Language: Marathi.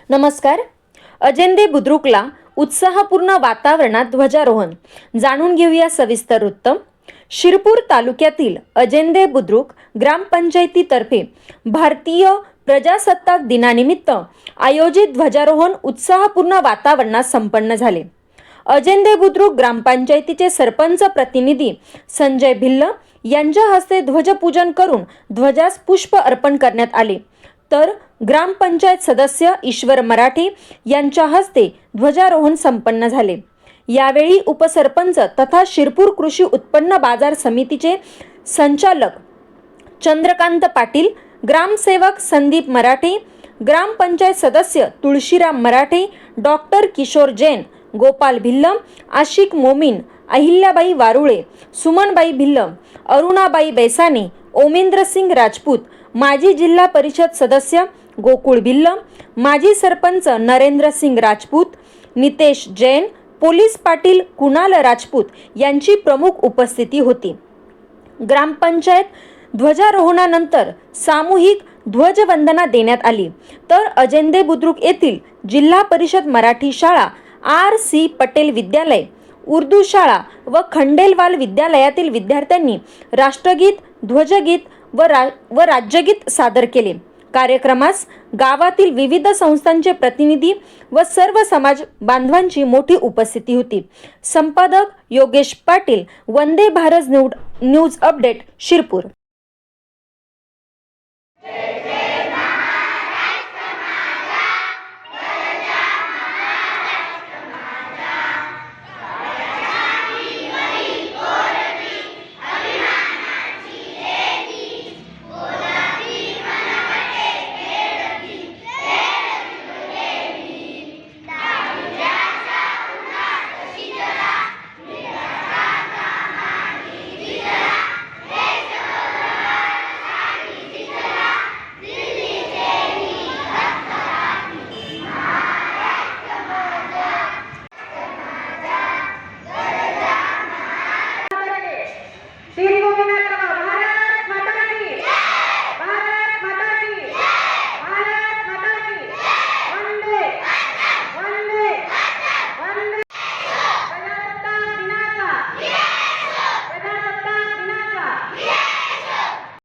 नमस्कार. अजेंदे बुद्रुकला उत्साहपूर्ण वातावरणात ध्वजारोहण. जाणून घेऊया सविस्तर वृत्त. शिरपूर तालुक्यातील अजेंदे बुद्रुक ग्रामपंचायतीतर्फे भारतीय प्रजासत्ताक दिनानिमित्त आयोजित ध्वजारोहण उत्साहपूर्ण वातावरणात संपन्न झाले. अजेंदे बुद्रुक ग्रामपंचायतीचे सरपंच प्रतिनिधी संजय भिल्ल यांच्या हस्ते ध्वजपूजन करून ध्वजास पुष्प अर्पण करण्यात आले, तर ग्रामपंचायत सदस्य ईश्वर मराठे यांच्या हस्ते ध्वजारोहण संपन्न झाले. यावेळी उपसरपंच तथा शिरपूर कृषी उत्पन्न बाजार समितीचे संचालक चंद्रकांत पाटील, ग्रामसेवक संदीप मराठे, ग्रामपंचायत सदस्य तुळशीराम मराठे, डॉक्टर किशोर जैन, गोपाल भिल्ल, आशिक मोमीन, अहिल्याबाई वारुळे, सुमनबाई भिल्ल, अरुणाबाई बैसाने, ओमेंद्रसिंग राजपूत, माजी जिल्हा परिषद सदस्य गोकुळ भिल्ल, माजी सरपंच नरेंद्रसिंग राजपूत, नितेश जैन, पोलीस पाटील कुणाल राजपूत यांची प्रमुख उपस्थिती होती. ग्रामपंचायत ध्वजारोहणानंतर सामूहिक ध्वजवंदना देण्यात आली, तर अजेंदे बुद्रुक येथील जिल्हा परिषद मराठी शाळा, R.C. पटेल विद्यालय, उर्दू शाळा व खंडेलवाल विद्यालयातील विद्यार्थ्यांनी राष्ट्रगीत, ध्वजगीत व राज्यगीत सादर केले. कार्यक्रमास गावातील विविध संस्थांचे प्रतिनिधी व सर्व समाज बांधवांची मोठी उपस्थिती होती. संपादक योगेश पाटील, वंदे भारत न्यूज अपडेट, शिरपूर.